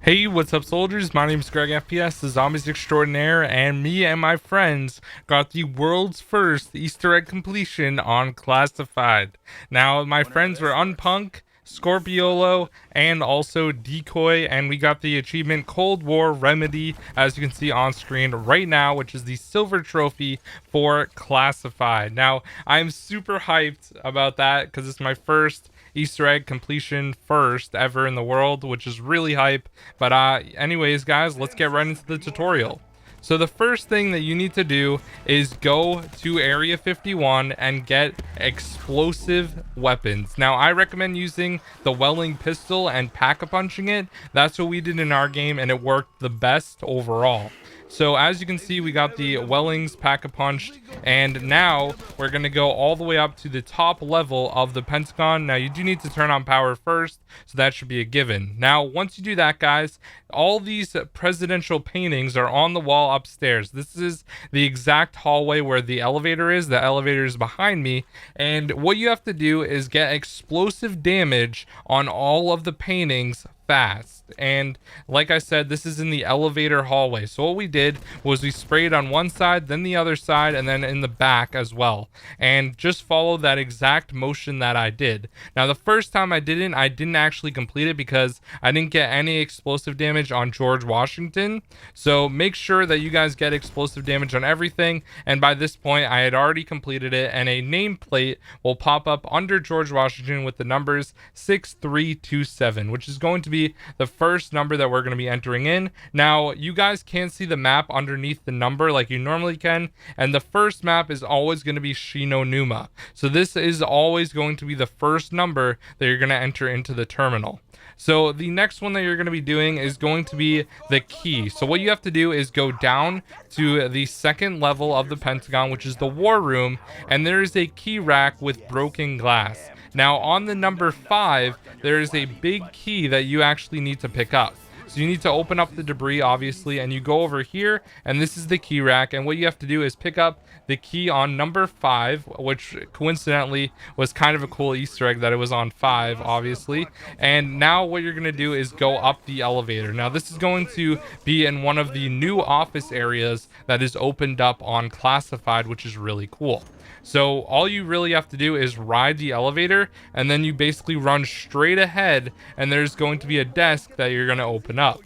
Hey, what's up, soldiers? My name is GregFPS, the Zombies Extraordinaire, and me and my friends got the world's first Easter egg completion on Classified. Now, my friends were Unpunk, Scorpiolo, and also Decoy, and we got the achievement Cold War Remedy, as you can see on screen right now, which is the silver trophy for Classified. Now, I'm super hyped about that because it's my first Easter egg completion first ever in the world, which is really hype. But anyways, guys, let's get right into the tutorial. So the first thing that you need to do is go to Area 51 and get explosive weapons. Now, I recommend using the Welling pistol and pack-a-punching it. That's what we did in our game, and it worked the best overall. So as you can see, we got the Wellings pack-a-punched, and now we're going to go all the way up to the top level of the Pentagon. Now, you do need to turn on power first, so that should be a given. Now, once you do that, guys, all these presidential paintings are on the wall upstairs. This is the exact hallway where the elevator is. The elevator is behind me, and what you have to do is get explosive damage on all of the paintings fast. And like I said, this is in the elevator hallway. So what we did was we sprayed on one side, then the other side, and then in the back as well, and just follow that exact motion that I did. Now, the first time I didn't actually complete it because I didn't get any explosive damage on George Washington. So make sure that you guys get explosive damage on everything, and by this point I had already completed it, and a nameplate will pop up under George Washington with the numbers 6327, which is going to be the first number that we're going to be entering in. Now, you guys can't see the map underneath the number like you normally can, and the first map is always going to be Shinonuma. So this is always going to be the first number that you're going to enter into the terminal. So the next one that you're going to be doing is going to be the key. So what you have to do is go down to the second level of the Pentagon, which is the war room, and there is a key rack with broken glass. Now, on the number 5, there is a big key that you actually need to pick up. So you need to open up the debris, obviously, and you go over here, and this is the key rack, and what you have to do is pick up the key on number 5, which coincidentally was kind of a cool Easter egg that it was on 5, obviously. And now what you're going to do is go up the elevator. Now, this is going to be in one of the new office areas that is opened up on Classified, which is really cool. So all you really have to do is ride the elevator, and then you basically run straight ahead, and there's going to be a desk that you're going to open up.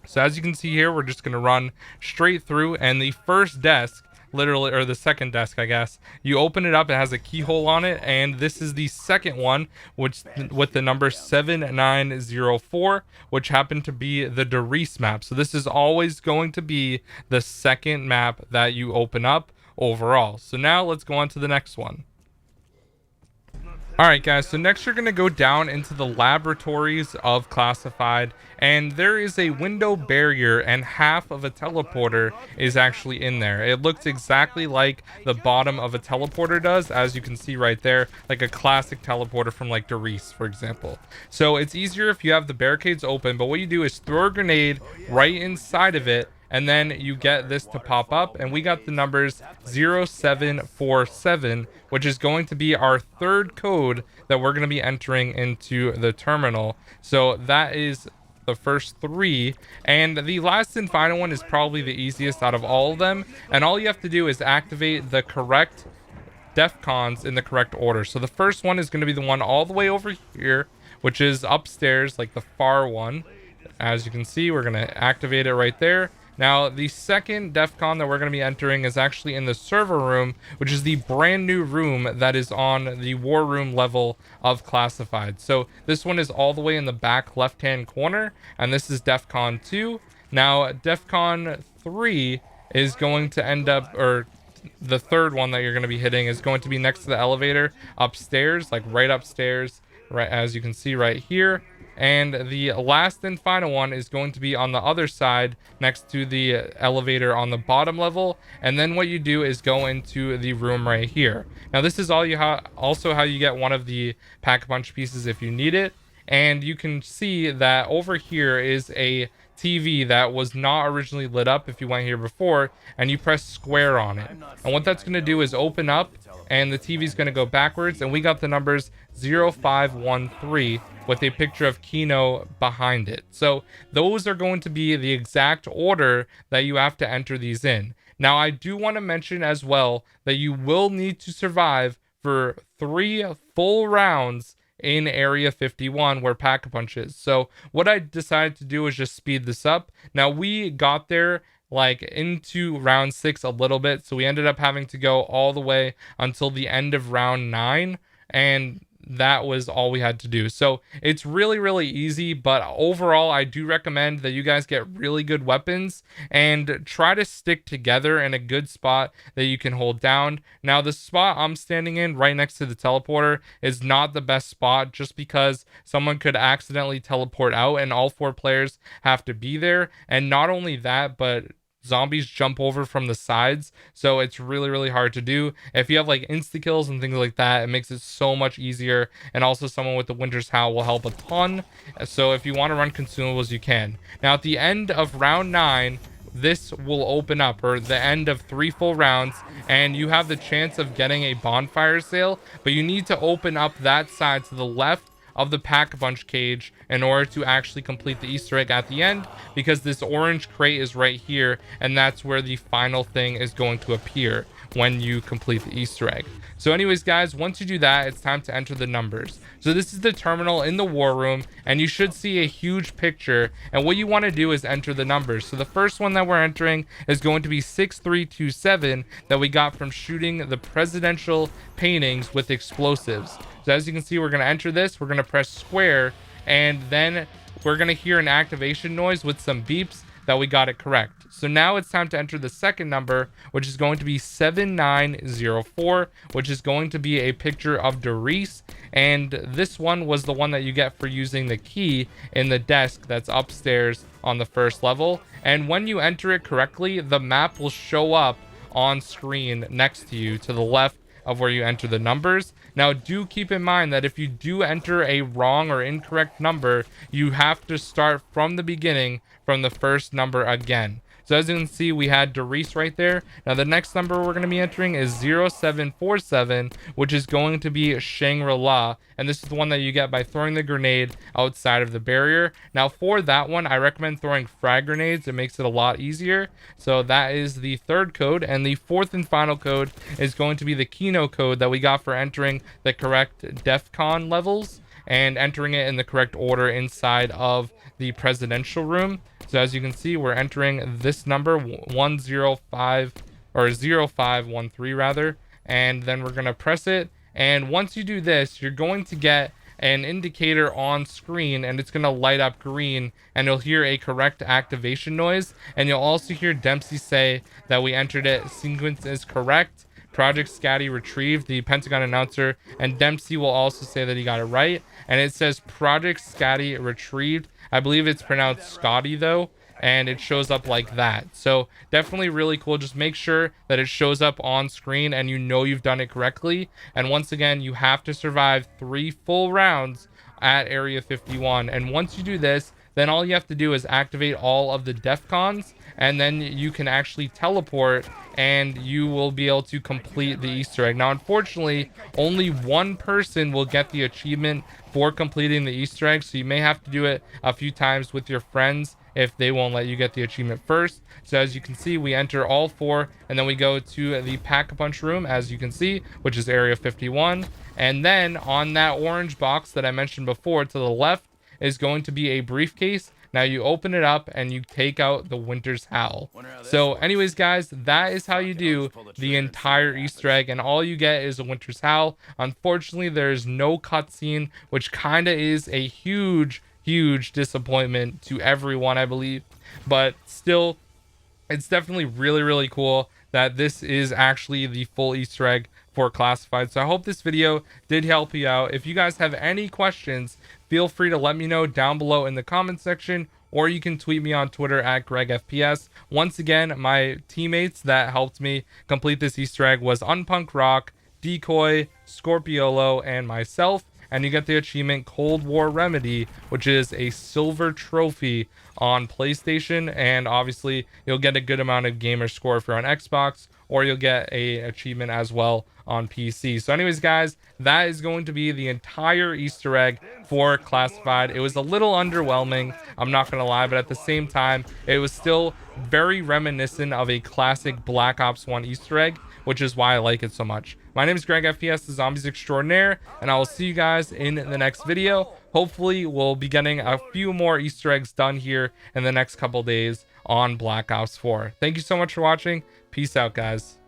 So as you can see here, we're just going to run straight through, and the first desk, literally, or the second desk, I guess, you open it up, it has a keyhole on it, and this is the second one, which with the number 7904, which happened to be the Doris map. So this is always going to be the second map that you open up overall. So now let's go on to the next one. Alright, guys, so next you're going to go down into the laboratories of Classified, and there is a window barrier, and half of a teleporter is actually in there. It looks exactly like the bottom of a teleporter does, as you can see right there, like a classic teleporter from like Doris, for example. So it's easier if you have the barricades open, but what you do is throw a grenade right inside of it, and then you get this to pop up, and we got the numbers 0747, which is going to be our third code that we're going to be entering into the terminal. So that is the first 3, and the last and final one is probably the easiest out of all of them, and all you have to do is activate the correct DEFCONs in the correct order. So the first one is going to be the one all the way over here, which is upstairs, like the far one. As you can see, we're going to activate it right there. Now, the second DEFCON that we're going to be entering is actually in the server room, which is the brand new room that is on the war room level of Classified. So this one is all the way in the back left-hand corner, and this is DEFCON 2. Now, DEFCON 3 is going to end up, or the third one that you're going to be hitting is going to be next to the elevator upstairs, like right upstairs, right as you can see right here. And the last and final one is going to be on the other side next to the elevator on the bottom level, and then what you do is go into the room right here. Now this is also how you get one of the pack-a-punch pieces if you need it, and you can see that over here is a TV that was not originally lit up if you went here before, and you press square on it, and what that's going to do is open up and the TV is going to go backwards, and we got the numbers 0513 with a picture of Kino behind it. So those are going to be the exact order that you have to enter these in. Now, I do want to mention as well that you will need to survive for 3 full rounds in Area 51 where Pack-a-Punch is. So what I decided to do is just speed this up. Now, we got there like into round 6 a little bit, so we ended up having to go all the way until the end of round 9, and that was all we had to do. So it's really easy, but overall I do recommend that you guys get really good weapons and try to stick together in a good spot that you can hold down. Now, the spot I'm standing in right next to the teleporter is not the best spot, just because someone could accidentally teleport out and all 4 players have to be there. And not only that, but zombies jump over from the sides, so it's really hard to do. If you have like insta kills and things like that, it makes it so much easier. And also someone with the Winter's Howl will help a ton. So if you want to run consumables, you can. Now at the end of round 9, this will open up, or the end of 3 full rounds, and you have the chance of getting a bonfire sale, but you need to open up that side to the left of the Pack-a-Punch cage in order to actually complete the Easter egg at the end, because this orange crate is right here, and that's where the final thing is going to appear when you complete the Easter egg. So anyways, guys, once you do that, it's time to enter the numbers. So this is the terminal in the war room, and you should see a huge picture, and what you want to do is enter the numbers. So the first one that we're entering is going to be 6327 that we got from shooting the presidential paintings with explosives. So as you can see, we're going to enter this, we're going to press square, and then we're going to hear an activation noise with some beeps that we got it correct. So now it's time to enter the second number, which is going to be 7904, which is going to be a picture of Doris, and this one was the one that you get for using the key in the desk that's upstairs on the first level. And when you enter it correctly, the map will show up on screen next to you to the left of where you enter the numbers. Now, do keep in mind that if you do enter a wrong or incorrect number, you have to start from the beginning, from the first number again. So as you can see, we had Doris right there. Now the next number we're going to be entering is 0747, which is going to be Shangri-La, and this is the one that you get by throwing the grenade outside of the barrier. Now for that one, I recommend throwing frag grenades. It makes it a lot easier. So that is the third code, and the fourth and final code is going to be the Kino code that we got for entering the correct DEFCON levels and entering it in the correct order inside of the presidential room. So as you can see, we're entering this number 105 or 0513 rather, and then we're going to press it. And once you do this, you're going to get an indicator on screen, and it's going to light up green, and you'll hear a correct activation noise, and you'll also hear Dempsey say that we entered it, sequence is correct, Project Scatty retrieved, the Pentagon announcer, and Dempsey will also say that he got it right. And it says Project Scatty retrieved. I believe it's pronounced Scotty though, and it shows up like that. So definitely really cool. Just make sure that it shows up on screen and you know you've done it correctly. And once again, you have to survive 3 full rounds at Area 51. And once you do this, then all you have to do is activate all of the DEFCONs, and then you can actually teleport and you will be able to complete the Easter egg. Now, unfortunately, only one person will get the achievement for completing the Easter egg, so you may have to do it a few times with your friends if they won't let you get the achievement first. So as you can see, we enter all 4, and then we go to the Pack-a-Punch room, as you can see, which is Area 51. And then on that orange box that I mentioned before to the left is going to be a briefcase. Now you open it up and you take out the Winter's Howl. So anyways, guys, that is how you do the entire Easter egg, and all you get is a Winter's Howl. Unfortunately, there's no cutscene, which kind of is a huge disappointment to everyone, I believe. But still, it's definitely really cool that this is actually the full Easter egg for Classified. So I hope this video did help you out. If you guys have any questions, feel free to let me know down below in the comment section, or you can tweet me on Twitter at GregFPS. Once again, my teammates that helped me complete this Easter egg was Unpunk Rock, Decoy, Scorpiolo, and myself. And you get the achievement Cold War Remedy, which is a silver trophy on PlayStation, and obviously you'll get a good amount of gamer score if you're on Xbox, or you'll get a achievement as well on PC. So anyways, guys, that is going to be the entire Easter egg for Classified. It was a little underwhelming, I'm not gonna lie, but at the same time, it was still very reminiscent of a classic Black Ops 1 Easter egg, which is why I like it so much. My name is GregFPS, the Zombies Extraordinaire, and I will see you guys in the next video. Hopefully, we'll be getting a few more Easter eggs done here in the next couple days on Black Ops 4. Thank you so much for watching. Peace out, guys.